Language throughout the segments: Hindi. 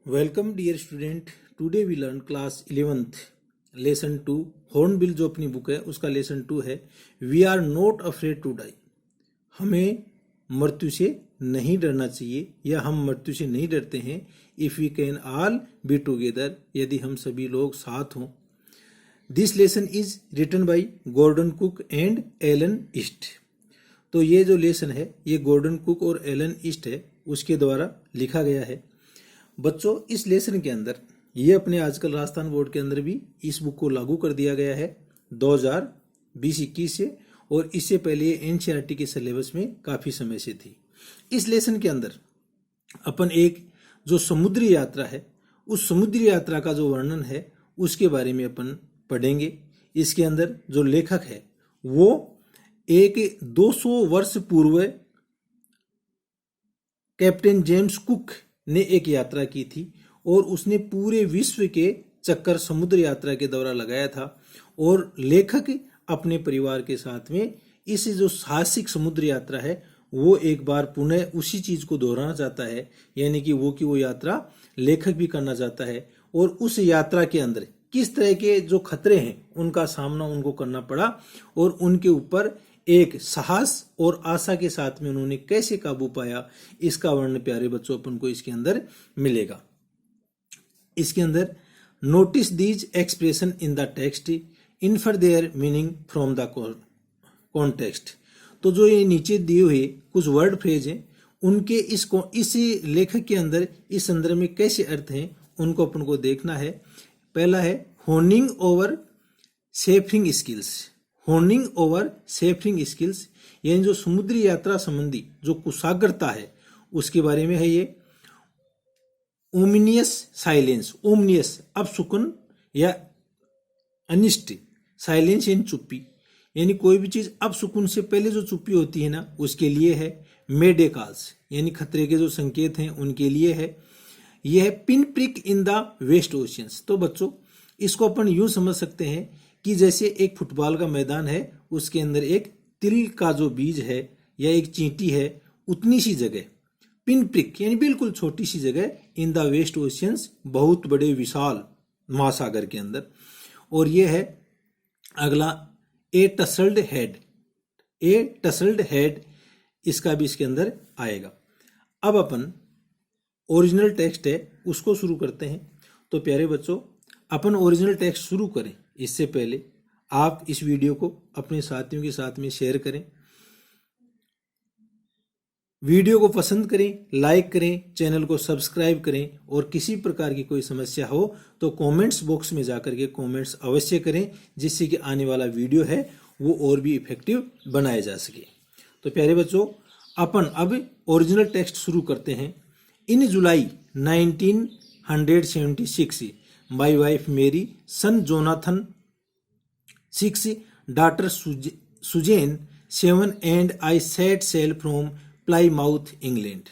Welcome dear student. Today we learn class 11th lesson 2 hornbill जो अपनी बुक है उसका लेसन 2 है we are not afraid to die. हमें मृत्यु से नहीं डरना चाहिए या हम मृत्यु से नहीं डरते हैं। If we can all be together, यदि हम सभी लोग साथ हों। This lesson is written by Gordon Cook and Alan East. तो ये जो लेसन है ये गॉर्डन कुक और एलन ईस्ट है उसके द्वारा लिखा गया है। बच्चों इस लेसन के अंदर ये अपने आजकल राजस्थान बोर्ड के अंदर भी इस बुक को लागू कर दिया गया है 2020-21 से, और इससे पहले ये एनसीईआरटी के सिलेबस में काफ़ी समय से थी। इस लेसन के अंदर अपन एक जो समुद्री यात्रा है उस समुद्री यात्रा का जो वर्णन है उसके बारे में अपन पढ़ेंगे। इसके अंदर जो लेखक है वो एक 200 वर्ष पूर्व कैप्टन जेम्स कुक ने एक यात्रा की थी और उसने पूरे विश्व के चक्कर समुद्र यात्रा के दौरान लगाया था। और लेखक अपने परिवार के साथ में इस जो साहसिक समुद्र यात्रा है वो एक बार पुनः उसी चीज को दोहराना चाहता है, यानी कि वो यात्रा लेखक भी करना चाहता है। और उस यात्रा के अंदर किस तरह के जो खतरे हैं उनका सामना उनको करना पड़ा और उनके ऊपर एक साहस और आशा के साथ में उन्होंने कैसे काबू पाया, इसका वर्णन प्यारे बच्चों अपन को इसके अंदर मिलेगा। इसके अंदर notice these expression in the text, infer their meaning from the context. तो जो ये नीचे दिए हुए कुछ वर्ड फ्रेज हैं उनके इस लेखक के अंदर इस संदर्भ में कैसे अर्थ हैं उनको अपन को देखना है। पहला है होर्निंग ओवर सेफरिंग स्किल्स। होर्निंग ओवर सेफरिंग स्किल्स यानी जो समुद्री यात्रा संबंधी जो कुशाग्रता है उसके बारे में है। ये ओमिनियस साइलेंस, ओमनियस अपशुकन या अनिष्ट, साइलेंस यानी चुप्पी, यानी कोई भी चीज अपशुकुन से पहले जो चुप्पी होती है ना उसके लिए है। मेडे कॉल्स यानी खतरे के जो संकेत हैं उनके लिए है। यह है pin prick in the vast oceans. तो बच्चों इसको अपन यूं समझ सकते हैं कि जैसे एक फुटबॉल का मैदान है उसके अंदर एक तिल का जो बीज है या एक चींटी है उतनी सी जगह, पिन प्रिक यानी बिल्कुल छोटी सी जगह इन द वेस्ट ओशियंस, बहुत बड़े विशाल महासागर के अंदर। और ये है अगला ए टसल्ड हेड। ए टसल्ड हेड इसका भी इसके अंदर आएगा। अब अपन ओरिजिनल टेक्स्ट है उसको शुरू करते हैं। तो प्यारे बच्चों अपन ओरिजिनल टेक्स्ट शुरू करें इससे पहले आप इस वीडियो को अपने साथियों के साथ में शेयर करें, वीडियो को पसंद करें, लाइक करें, चैनल को सब्सक्राइब करें और किसी प्रकार की कोई समस्या हो तो कमेंट्स बॉक्स में जाकर के कमेंट्स अवश्य करें जिससे कि आने वाला वीडियो है वो और भी इफेक्टिव बनाया जा सके। तो प्यारे बच्चों अपन अब ओरिजिनल टेक्स्ट शुरू करते हैं। इन जुलाई 1976 My wife Mary, son Jonathan 6, daughter Suzanne 7 and I set sail from Plymouth, England।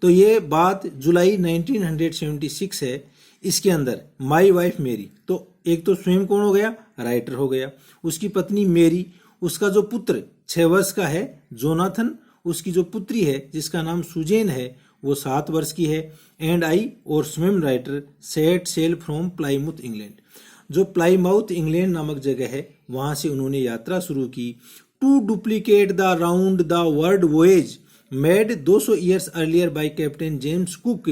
तो ये बात जुलाई 1976 है। इसके अंदर माई वाइफ मेरी, तो एक तो स्वयं कौन हो गया, राइटर हो गया, उसकी पत्नी मेरी, उसका जो पुत्र 6 वर्ष का है जोनाथन, उसकी जो पुत्री है जिसका नाम सुजेन है वो 7 वर्ष की है, एंड आई और स्वयं writer set sail from Plymouth England. जो प्लाईमाउथ इंग्लैंड नामक जगह है वहां से उन्होंने यात्रा शुरू की। To duplicate the round the world voyage made 200 years earlier by captain James Cook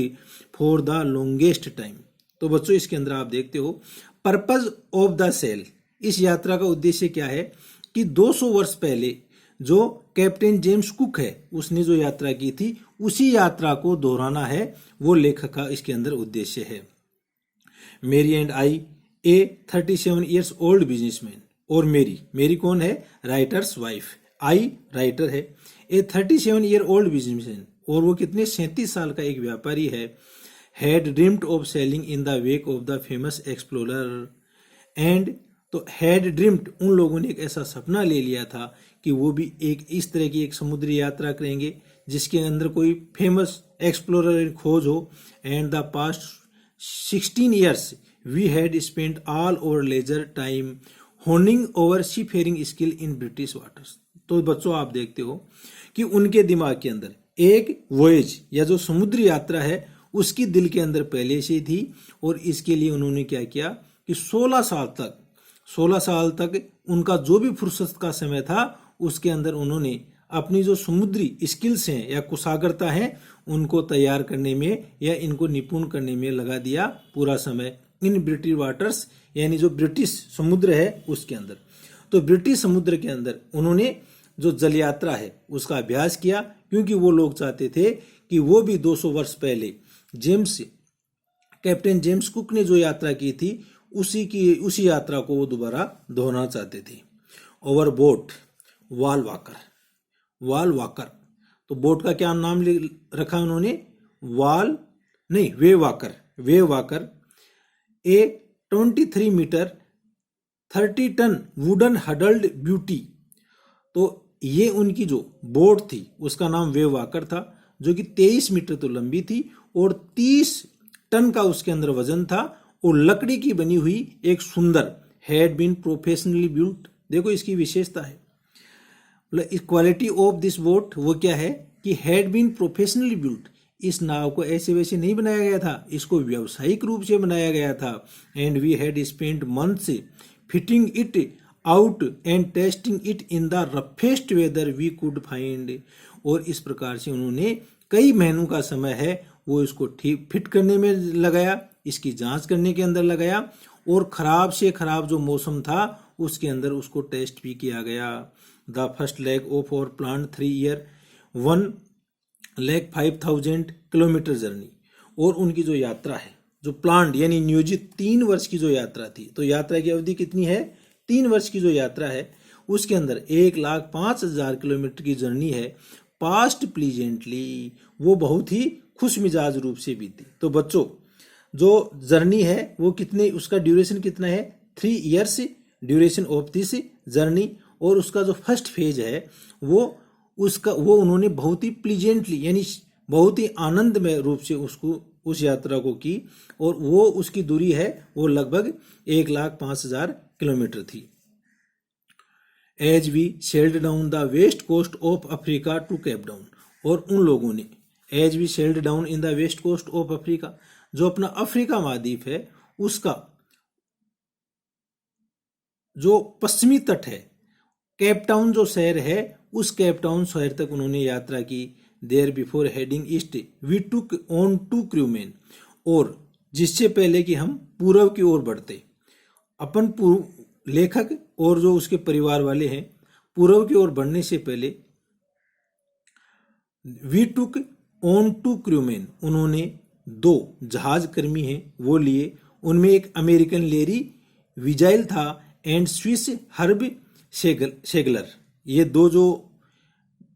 for the longest time. तो बच्चों इसके अंदर आप देखते हो पर्पज ऑफ द सेल, इस यात्रा का उद्देश्य क्या है कि 200 वर्ष पहले जो कैप्टन जेम्स कुक है उसने जो यात्रा की थी उसी यात्रा को दोहराना है, वो लेखक का इसके अंदर उद्देश्य है। मेरी and I A 37 years old businessman, और मेरी कौन है, राइटर्स वाइफ, आई राइटर है, ए 37 ईयर ओल्ड बिजनेसमैन और वो कितने 37 साल का एक व्यापारी है। Had dreamed of selling in the wake of the famous explorer and, तो हैड ड्रीम्ड उन लोगों ने एक ऐसा सपना ले लिया था कि वो भी एक इस तरह की एक समुद्री यात्रा करेंगे जिसके अंदर कोई फेमस एक्सप्लोरर खोज हो। And the past 16 years we had spent all over leisure time honing over seafaring skill in British waters. तो बच्चों आप देखते हो कि उनके दिमाग के अंदर एक वॉयज या जो समुद्री यात्रा है उसकी दिल के अंदर पहले से थी। और इसके लिए उन्होंने क्या किया कि 16 साल तक उनका जो भी फुर्सत का समय था उसके अंदर उन्होंने अपनी जो समुद्री स्किल्स हैं या कुशाग्रता है उनको तैयार करने में या इनको निपुण करने में लगा दिया पूरा समय इन ब्रिटिश वाटर्स, यानी जो ब्रिटिश समुद्र है उसके अंदर। तो ब्रिटिश समुद्र के अंदर उन्होंने जो जल यात्रा है उसका अभ्यास किया, क्योंकि वो लोग चाहते थे कि वो भी 200 वर्ष पहले कैप्टन जेम्स कुक ने जो यात्रा की थी उसी यात्रा को वो दोबारा दोहराना चाहते थे। ओवरबोट, वाल वाकर, तो बोट का क्या नाम रखा उन्होंने, Wave Walker, a 23 metre 30 ton wooden hulled beauty. तो ये उनकी जो बोट थी उसका नाम वेव वाकर था, जो कि 23 मीटर तो लंबी थी और 30 टन का उसके अंदर वजन था और लकड़ी की बनी हुई एक सुंदर, हैड बीन प्रोफेशनली बिल्ट। देखो इसकी विशेषता है, क्वालिटी ऑफ दिस बोट वो क्या है कि हैड बीन प्रोफेशनली बिल्ट। इस नाव को ऐसे वैसे नहीं बनाया गया था, इसको व्यावसायिक रूप से बनाया गया था। And we had spent months fitting it out and testing it in the roughest weather we could find. और इस प्रकार से उन्होंने कई महीनों का समय है वो इसको ठीक फिट करने में लगाया, इसकी जांच करने के अंदर लगाया, और खराब से खराब जो मौसम था उसके अंदर उसको टेस्ट भी किया गया। द फर्स्ट लेग ऑफ और प्लान 3 ईयर 1,05,000 किलोमीटर जर्नी। और उनकी जो यात्रा है, जो प्लान यानी नियोजित 3 वर्ष की जो यात्रा थी, तो यात्रा की अवधि कितनी है, 3 वर्ष की जो यात्रा है उसके अंदर 1,05,000 किलोमीटर की जर्नी है। पास्ट प्लीजेंटली, वो बहुत ही खुश मिजाज रूप से बीती। तो बच्चों जो जर्नी है वो कितने, उसका ड्यूरेशन कितना है, 3 years duration of this journey. और उसका जो फर्स्ट फेज है वो उन्होंने बहुत ही प्लीजेंटली यानी बहुत ही आनंदमय रूप से उस यात्रा को की। और वो उसकी दूरी है वो लगभग 1,05,000 किलोमीटर थी। As we sailed down the west coast of Africa to Cape Town. और उन लोगों ने as we sailed down in the west coast of Africa, जो अपना अफ्रीका महाद्वीप है उसका जो पश्चिमी तट है, केप टाउन जो शहर है, उस केप टाउन शहर तक उन्होंने यात्रा की। There before heading east we took on 2 crewmen. और जिससे पहले कि हम पूर्व की ओर बढ़ते, अपन लेखक और जो उसके परिवार वाले हैं, पूर्व की ओर बढ़ने से पहले वी टुक ऑन 2 क्रूमैन, उन्होंने 2 जहाज कर्मी हैं वो लिए। उनमें एक अमेरिकन लेरी विजाइल था एंड स्विस हर्ब शेगलर। ये 2 जो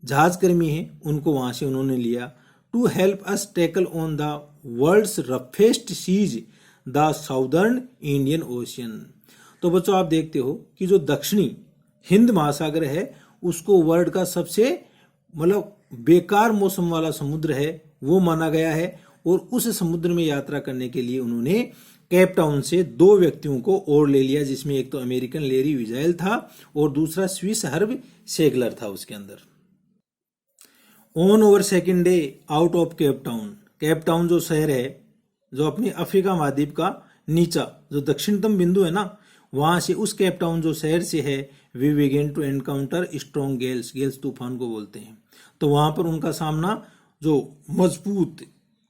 जहाज कर्मी हैं उनको वहां से उन्होंने लिया। To help us tackle on the world's roughest seas the southern Indian Ocean. तो बच्चों आप देखते हो कि जो दक्षिणी हिंद महासागर है उसको वर्ल्ड का सबसे बेकार मौसम वाला समुद्र है वो माना गया है। और उस समुद्र में यात्रा करने के लिए उन्होंने केप टाउन से 2 व्यक्तियों को और ले लिया, जिसमें एक तो अमेरिकन लेरी विजाइल था और दूसरा स्विस हर्ब शेगलर था उसके अंदर। On over second day out of Cape Town जो शहर है, जो अपनी अफ्रीका महाद्वीप का नीचा जो दक्षिणतम बिंदु है ना, वहां से उस केप टाउन जो शहर से है, we began to encounter strong gales तूफान को बोलते हैं। तो वहां पर उनका सामना जो मजबूत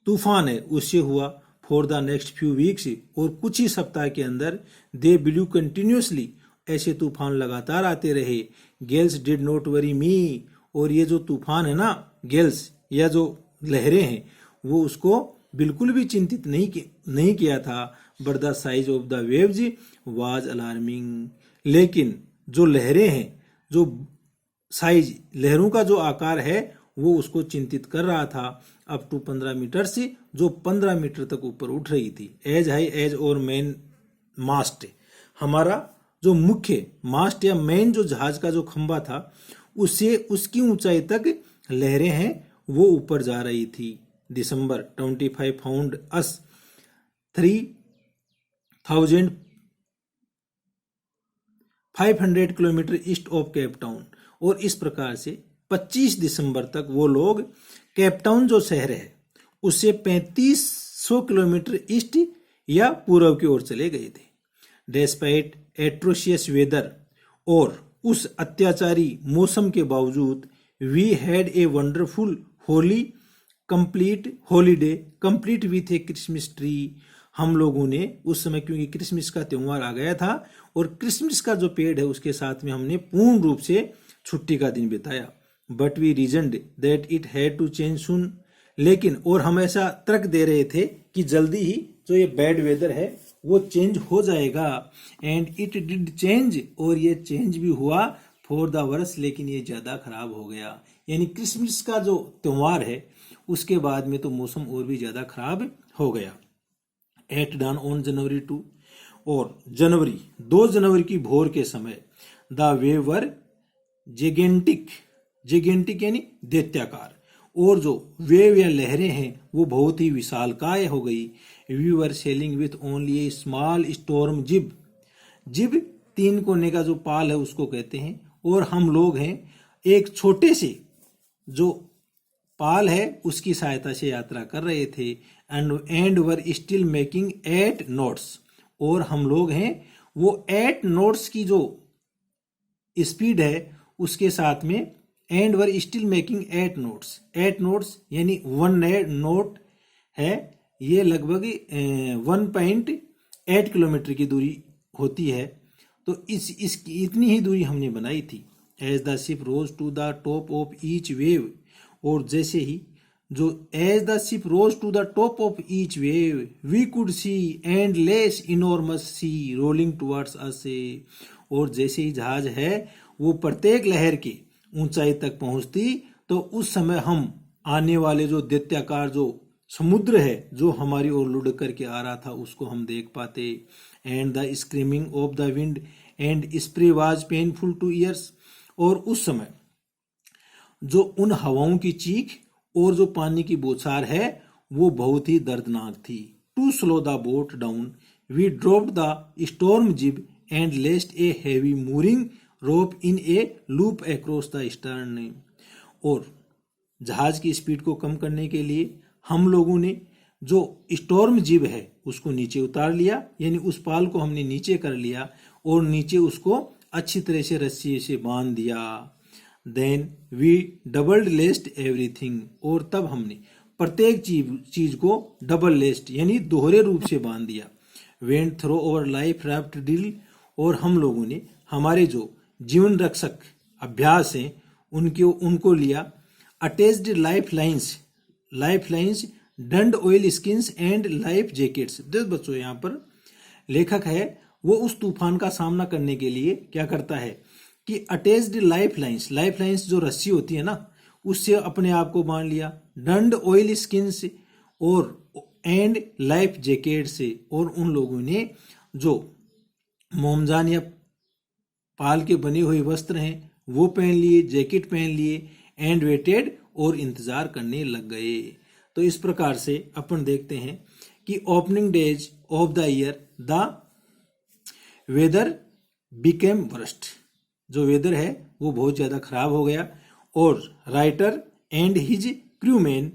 तूफान है उससे हुआ। For the next few weeks, और कुछ ही सप्ताह के अंदर दे ब्लू कंटिन्यूसली, ऐसे तूफान लगातार आते रहे। गेल्स डिड नॉट वरी मी, और ये जो तूफान है ना, गेल्स या जो लहरें हैं, वो उसको बिल्कुल भी चिंतित नहीं किया था। But the size of the waves was alarming, लेकिन जो लहरें हैं, जो साइज लहरों का जो आकार है वो उसको चिंतित कर रहा था। अप टू 15 मीटर से, जो 15 मीटर तक ऊपर उठ रही थी। एज हाई एज और मेन मास्ट, हमारा जो मुख्य मास्ट या मेन जो जहाज का जो खंबा था उससे उसकी ऊंचाई तक लहरें हैं वो ऊपर जा रही थी। दिसंबर 25 found us 3,500 kilometre east of cap Town. और इस प्रकार से 25 दिसंबर तक वो लोग केप टाउन जो शहर है उससे 35 100 किलोमीटर ईस्ट या पूर्व की ओर चले गए थे। डेस्पाइट एट्रोशियस वेदर, और उस अत्याचारी मौसम के बावजूद, we had a wonderful holiday complete with a Christmas tree. हम लोगों ने उस समय, क्योंकि क्रिसमस का त्यौहार आ गया था, और क्रिसमस का जो पेड़ है उसके साथ में हमने पूर्ण रूप से छुट्टी का दिन बिताया। But we reasoned that it had to change soon, लेकिन और हम ऐसा तर्क दे रहे थे कि जल्दी ही जो ये बैड वेदर है वो चेंज हो जाएगा। एंड इट डिड चेंज, और ये चेंज भी हुआ फॉर द वर्स, लेकिन ये ज्यादा खराब हो गया। यानी क्रिसमस का जो त्योहार है उसके बाद में तो मौसम और भी ज्यादा खराब हो गया। एट डन ऑन जनवरी 2, और 2 जनवरी की भोर के समय, द वेवर जेगेंटिक यानी दैत्याकार, और जो वेव या लहरें हैं वो बहुत ही विशालकाय हो गई। We were sailing with only a small storm jib, 3 कोने का जो पाल है उसको कहते हैं, और हम लोग हैं एक छोटे से जो पाल है उसकी सहायता से यात्रा कर रहे थे। And were still making 8 knots, और हम लोग हैं वो 8 नॉट्स की जो स्पीड है उसके साथ में, and were still making 8 knots यानी 1 नॉट है, ये लगभग 1.8 किलोमीटर की दूरी होती है। तो इसकी इतनी ही दूरी हमने बनाई थी। As the ship rose to the top of each wave, और जैसे ही जो as the ship rose to the top of each wave we could see endless enormous sea rolling towards us, और जैसे ही जहाज है वो प्रत्येक लहर की ऊंचाई तक पहुंचती तो उस समय हम आने वाले जो दैत्याकार जो समुद्र है जो हमारी ओर लुढ़क करके आ रहा था उसको हम देख पाते। And the screaming of the wind and spray was painful two years, और उस समय जो उन हवाओं की चीख और जो पानी की बौछार है वो बहुत ही दर्दनाक थी। To slow the boat down we dropped the storm jib and lest a heavy mooring rope in a loop across the stern, और जहाज की स्पीड को कम करने के लिए हम लोगों ने जो स्टॉर्म जिब है उसको नीचे उतार लिया, यानी उस पाल को हमने नीचे कर लिया और नीचे उसको अच्छी तरह से रस्सी से बांध दिया। देन वी डबल्ड लेस्ट एवरीथिंग, और तब हमने प्रत्येक चीज को डबल लेस्ट यानी दोहरे रूप से बांध दिया। Went through over life raft drill, और हम लोगों ने हमारे जो जीवन रक्षक अभ्यास हैं उनको लिया। अटैच्ड लाइफ लाइन्स डंड oil skins and life jackets. देख बच्चों, यहाँ पर लेखक है वो उस तूफान का सामना करने के लिए क्या करता है कि अटैच्ड लाइफ लाइन्स जो रस्सी होती है ना उससे अपने आप को बांध लिया, डंड ऑयल स्किन से और एंड लाइफ जैकेट से, और उन लोगों ने जो मोमजान या पाल के बने हुए वस्त्र हैं वो पहन लिए, जैकेट पहन लिए, एंड वेटेड और इंतजार करने लग गए। तो इस प्रकार से अपन देखते हैं कि opening days of the year the weather became worst, जो वेदर है वो बहुत ज्यादा खराब हो गया, और writer and his crewman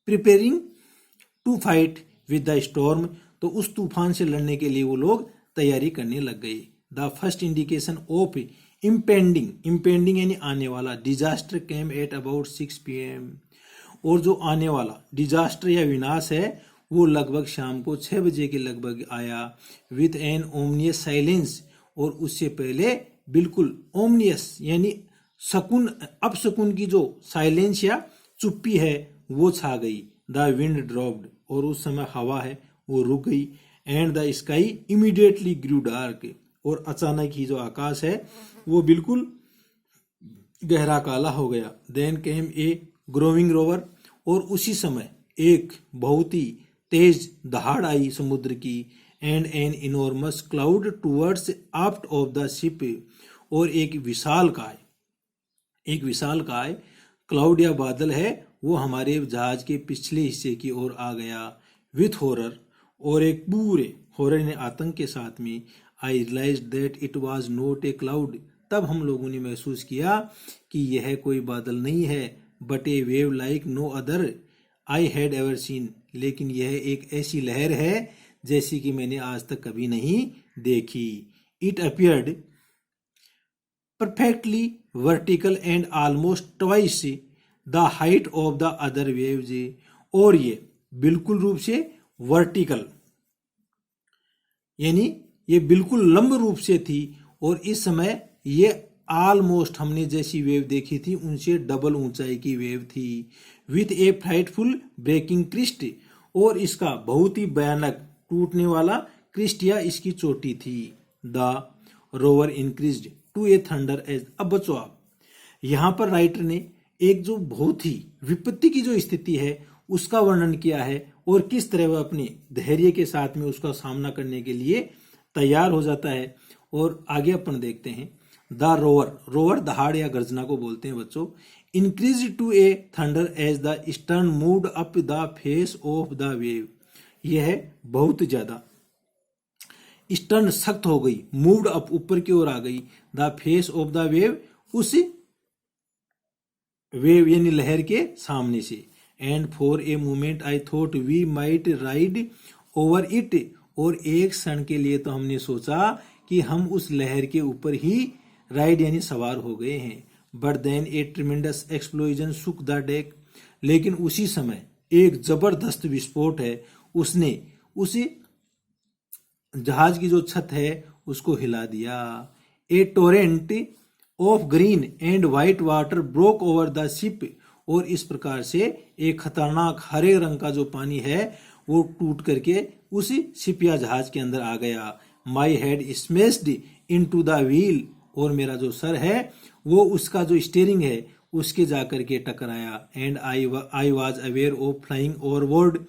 preparing to fight with the storm, तो उस तूफान से लड़ने के लिए वो लोग तैयारी करने लग गए। The first indication of impending यानी आने वाला disaster came at about 6 PM, और जो आने वाला डिजास्टर या विनाश है वो लगभग शाम को 6 बजे के लगभग आया। विथ एन ओमनियस साइलेंस, और उससे पहले बिल्कुल ओमनियस यानी शकुन अपशकुन की जो साइलेंस या चुप्पी है वो छा गई। द विंड ड्रॉप्ड, और उस समय हवा है वो रुक गई। And the sky immediately grew dark, और अचानक ही जो आकाश है वो बिल्कुल गहरा काला हो गया। देन केम ए ग्रोविंग रोवर, और उसी समय एक बहुत ही तेज दहाड़ आई समुद्र की। And an enormous cloud towards aft of the ship, और एक विशाल काय क्लाउड या बादल है वो हमारे जहाज के पिछले हिस्से की ओर आ गया। विथ हॉरर, और एक पूरे हॉरर ने आतंक के साथ में, I realise that it was not a cloud, तब हम लोगों ने महसूस किया कि यह कोई बादल नहीं है, but a wave like no other I had ever seen, लेकिन यह एक ऐसी लहर है जैसी कि मैंने आज तक कभी नहीं देखी। It appeared perfectly vertical and almost twice the height of the other waves, और ये बिल्कुल रूप से वर्टिकल यानी ये बिल्कुल लंब रूप से थी, और इस समय ये ऑलमोस्ट हमने जैसी वेव देखी थी उनसे डबल ऊंचाई की वेव थी। With a frightful breaking crest, और इसका बहुत ही भयानक टूटने वाला क्रिस्ट या इसकी चोटी थी। The roar increased to a thunder as. अब बच्चों आप यहां पर राइटर ने एक जो बहुत ही विपत्ति की जो स्थिति है उसका वर्णन किया है, और किस तरह वह अपने धैर्य के साथ में उसका सामना करने के लिए तैयार हो जाता है। और आगे अपन देखते हैं। द रोवर, रोवर दहाड़ या गर्जना को बोलते हैं बच्चों। Increase to a thunder as the stern moved up the face of the wave, यह बहुत ज्यादा स्टर्न सख्त हो गई, मूव्ड अप ऊपर की ओर आ गई, the face of the wave उस वेव यानी लहर के सामने से। And for a moment I thought we might ride over it, और एक क्षण के लिए तो हमने सोचा कि हम उस लहर के ऊपर ही राइड यानी सवार हो गए हैं। But then a tremendous explosion shook the deck, लेकिन उसी समय एक जबरदस्त विस्फोट है उसने उसी जहाज की जो छत है उसको हिला दिया। A torrent of green and white water broke over the ship, और इस प्रकार से एक खतरनाक हरे रंग का जो पानी है वो टूट करके उसी शिप या जहाज के अंदर आ गया। My head smashed into the wheel, और मेरा जो सर है वो उसका जो स्टीयरिंग है उसके जाकर के टकराया। And I was aware of flying overboard,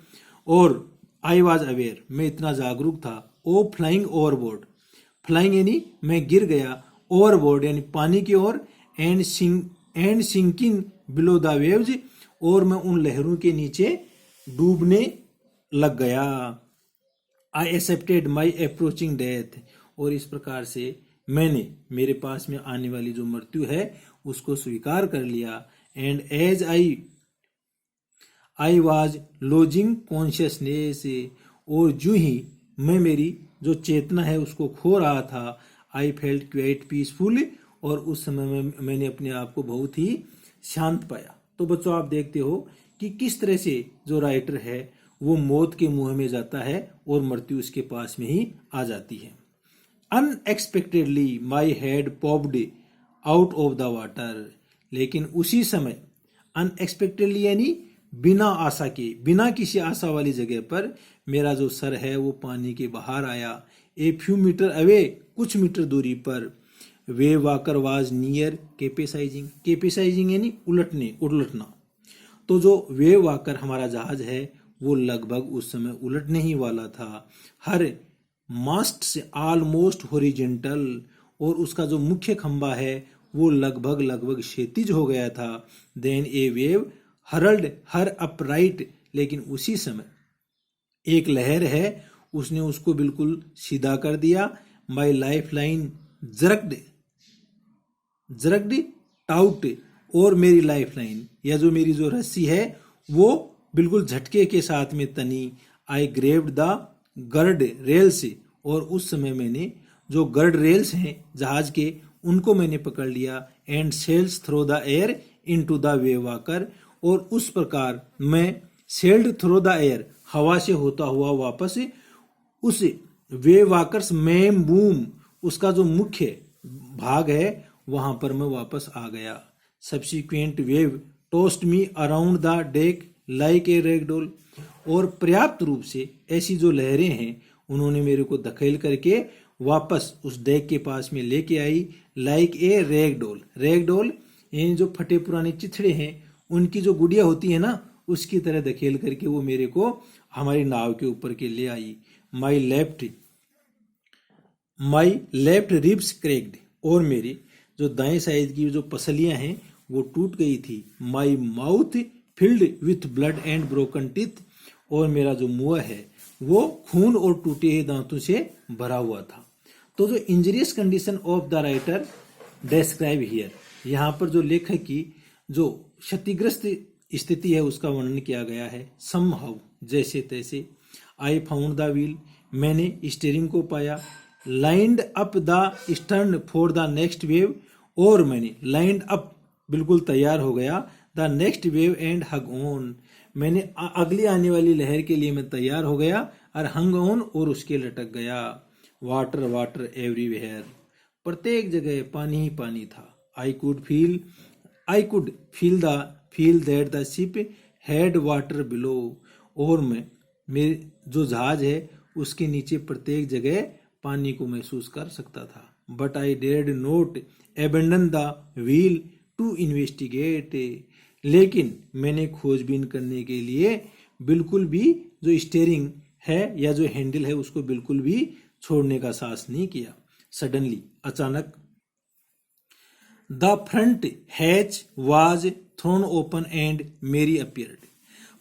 और आई वाज अवेयर मैं इतना जागरूक था, ओ फ्लाइंग ओवरबोर्ड, फ्लाइंग यानी मैं गिर गया, ओवरबोर्ड यानी पानी की ओर, and sinking below the waves, और मैं उन लहरों के नीचे डूबने लग गया। I accepted my approaching death, और इस प्रकार से मैंने मेरे पास में आने वाली जो मृत्यु है उसको स्वीकार कर लिया। And as I was losing consciousness, और जो ही मैं मेरी जो चेतना है उसको खो रहा था, आई फेल्ट क्वाइट पीसफुल, और उस समय में मैंने अपने आप को बहुत ही शांत पाया। तो बच्चों आप देखते हो कि किस तरह से जो राइटर है वो मौत के मुंह में जाता है और मृत्यु उसके पास में ही आ जाती है। Unexpectedly my head popped out of the water, लेकिन उसी समय अनएक्सपेक्टेडली यानी बिना आशा के, बिना किसी आशा वाली जगह पर मेरा जो सर है वो पानी के बाहर आया। ए फ्यू मीटर अवे, कुछ मीटर दूरी पर। वे वाकर वाज नियर कैपेसाइजिंग, कैपेसाइजिंग यानी उलटना। तो जो वेव वाकर हमारा जहाज है वो लगभग उस समय उलटने ही वाला था। हर मास्ट से ऑलमोस्ट हॉरिजेंटल, और उसका जो मुख्य खंबा है वो लगभग क्षैतिज हो गया था। देन ए वेव हरल्ड हर अपराइट, लेकिन उसी समय एक लहर है उसने उसको बिल्कुल सीधा कर दिया। माई लाइफ लाइन जरक्ड टाउट, और मेरी लाइफ लाइन या जो मेरी जो रस्सी है वो बिल्कुल झटके के साथ में तनी। आई ग्रेव्ड द गर्ड रेल्स, और उस समय मैंने जो गर्ड रेल्स हैं जहाज के उनको मैंने पकड़ लिया। And sails through the air into the Wave Walker, और उस प्रकार मैं सेल्ड थ्रो द एयर, हवा से होता हुआ वापस उस वेव वाकर्स मेन बूम, उसका जो मुख्य भाग है वहां पर मैं वापस आ गया। Subsequent wave toast me around the deck like a ragdoll, और पर्याप्त रूप से ऐसी जो लहरें हैं उन्होंने मेरे को धकेल करके वापस उस डेक के पास में लेके आई। लाइक ए रैगडॉल, रैगडॉल यानी जो फटे पुराने चिथड़े हैं उनकी जो गुड़िया होती है ना उसकी तरह धकेल करके वो मेरे को हमारी नाव के ऊपर के ले आई। माई लेफ्ट रिब्स क्रैक्ड, और मेरी जो दाएं साइड की जो पसलियां हैं वो टूट गई थी। My mouth filled with blood and broken teeth, और मेरा जो मुंह है वो खून और टूटे हुए दांतों से भरा हुआ था। तो जो injurious condition of the writer describe here, यहाँ पर जो लेखक की जो क्षतिग्रस्त स्थिति है उसका वर्णन किया गया है। सम हाउ जैसे तैसे। आई फाउंड द व्हील मैंने स्टीयरिंग को पाया। Lined up the stern for the next wave और मैंने लाइंड अप बिल्कुल तैयार हो गया the next wave and hug on मैंने अगली आने वाली लहर के लिए मैं तैयार हो गया और हंग ऑन और उसके लटक गया। वाटर वाटर एवरीवेयर प्रत्येक जगह पानी ही पानी था। I could feel that the ship had water below और मेरे जो जहाज है उसके नीचे प्रत्येक जगह पानी को महसूस कर सकता था। But I dared not abandon the wheel to investigate लेकिन मैंने खोजबीन करने के लिए बिल्कुल भी जो स्टीयरिंग है या जो हैंडल है उसको बिल्कुल भी छोड़ने का साहस नहीं किया। सडनली अचानक the front hatch was thrown open and मेरी अपीयर्ड।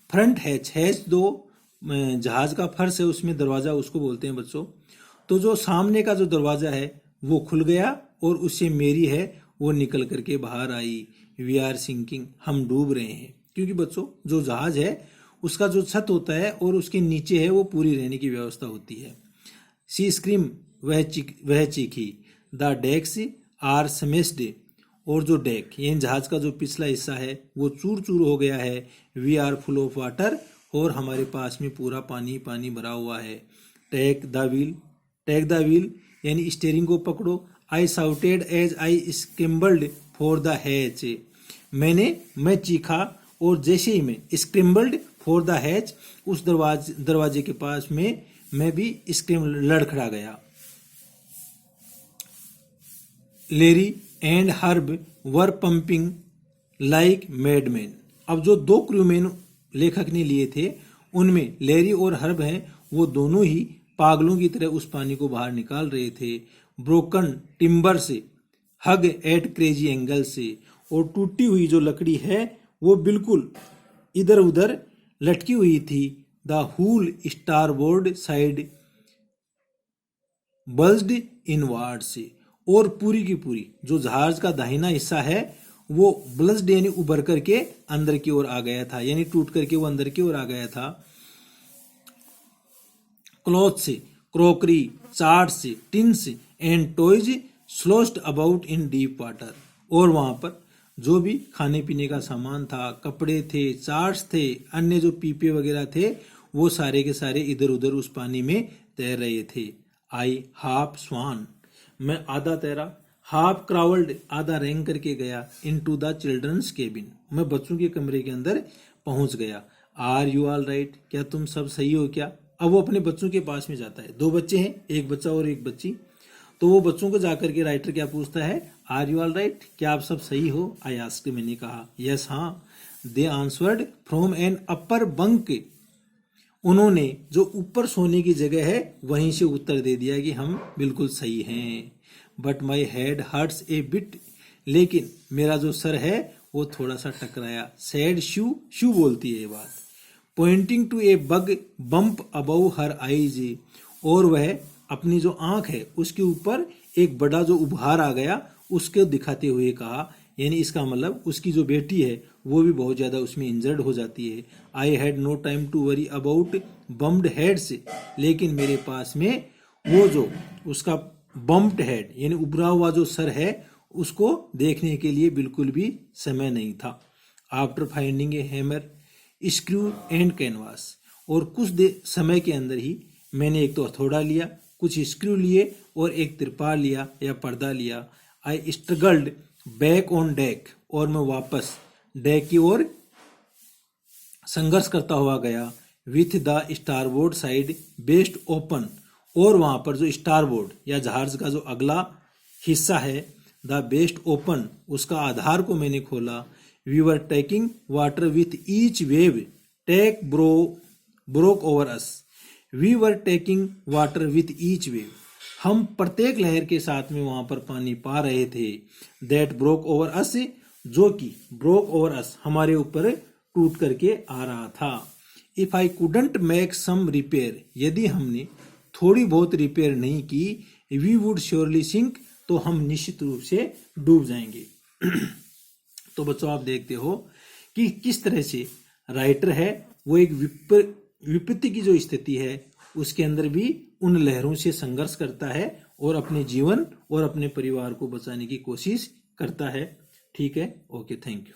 फ्रंट हैच दो जहाज का फर्श है उसमें दरवाजा उसको बोलते हैं बच्चों। तो जो सामने का जो दरवाजा है वो खुल गया और उससे मेरी है वो निकल करके बाहर आई। वी आर सिंकिंग हम डूब रहे हैं। क्योंकि बच्चों जो जहाज है उसका जो छत होता है और उसके नीचे है वो पूरी रहने की व्यवस्था होती है। सी स्क्रीम वह चीखी। द डेक्स आर स्मेश्ड और जो डेक यानी जहाज का जो पिछला हिस्सा है वो चूर चूर हो गया है। We are full of water और हमारे पास में पूरा पानी पानी भरा हुआ है। टेक द व्हील यानी स्टीयरिंग को पकड़ो। I shouted as I scrambled for the hatch मैं चीखा और जैसे ही मैं स्क्रैम्बल्ड फॉर द हैच उस दरवाजे के पास में मैं भी लड़खड़ा गया। Larry and Herb were pumping like madman. अब जो दो क्रूमैन लेखक ने लिए थे उनमें लेरी और हर्ब हैं वो दोनों ही पागलों की तरह उस पानी को बाहर निकाल रहे थे। ब्रोकन टिम्बर से हग एट क्रेजी एंगल से और टूटी हुई जो लकड़ी है वो बिल्कुल इधर उधर लटकी हुई थी। The hull starboard side bulged inward से और पूरी की पूरी जो जहाज का दाहिना हिस्सा है वो ब्लज्ड यानी उभर करके अंदर की ओर आ गया था यानी टूट करके वो अंदर की ओर आ गया था। क्लॉथ से crockery charts tins and toys sloshed about in deep water और वहां पर जो भी खाने पीने का सामान था कपड़े थे चार्ट्स थे अन्य जो पीपे वगैरह थे वो सारे के सारे इधर उधर उस पानी में तैर रहे थे। आई हाफ स्वान मैं आधा तैरा। हाफ क्राउल्ड आधा रेंग करके गया इनटू द चिल्ड्रंस केबिन मैं बच्चों के कमरे के अंदर पहुंच गया। आर यू ऑल राइट क्या तुम सब सही हो क्या। अब वो अपने बच्चों के पास में जाता है। दो बच्चे हैं एक बच्चा और एक बच्ची। तो वो बच्चों को जाकर के राइटर क्या पूछता है आर यू ऑल राइट क्या आप सब सही हो। आई आस्क्ड मैंने कहा यस हाँ। They answered from an upper bunk उन्होंने जो ऊपर सोने की जगह है वहीं से उत्तर दे दिया कि हम बिल्कुल सही हैं। But my head hurts a bit लेकिन मेरा जो सर है वो थोड़ा सा टकराया। सैड शू बोलती है ये बात। Pointing to a big bump above her eyes और वह अपनी जो आंख है उसके ऊपर एक बड़ा जो उभार आ गया उसके दिखाते हुए कहा यानी इसका मतलब उसकी जो बेटी है वो भी बहुत ज्यादा उसमें इंजर्ड हो जाती है। I had no time to worry about bumped heads लेकिन मेरे पास में वो जो उसका बम्प्ड हेड यानी उभरा हुआ जो सर है उसको देखने के लिए बिल्कुल भी समय नहीं था। After finding A hammer screw and canvas और कुछ समय के अंदर ही मैंने एक तो हथौड़ा लिया कुछ स्क्रू लिए और एक तिरपाल लिया या पर्दा लिया। आई स्ट्रगल्ड बैक ऑन डेक और मैं वापस डेक की ओर संघर्ष करता हुआ गया। With the starboard side best open और वहां पर जो स्टारबोर्ड या जहाज का जो अगला हिस्सा है द बेस्ट ओपन उसका आधार को मैंने खोला। We were taking water with each wave take broke over us. We were taking water with each wave हम प्रत्येक लहर के साथ में वहां पर पानी पा रहे थे। दैट ब्रोक ओवर अस जो कि ब्रोक ओवर अस हमारे ऊपर टूट करके आ रहा था। If I couldn't make some repair यदि हमने थोड़ी बहुत रिपेयर नहीं की वी वुड श्योरली सिंक तो हम निश्चित रूप से डूब जाएंगे। तो बच्चों आप देखते हो कि किस तरह से राइटर है वो एक विपत्ति की जो स्थिति है उसके अंदर भी उन लहरों से संघर्ष करता है और अपने जीवन और अपने परिवार को बचाने की कोशिश करता है। ठीक है, ओके, थैंक यू।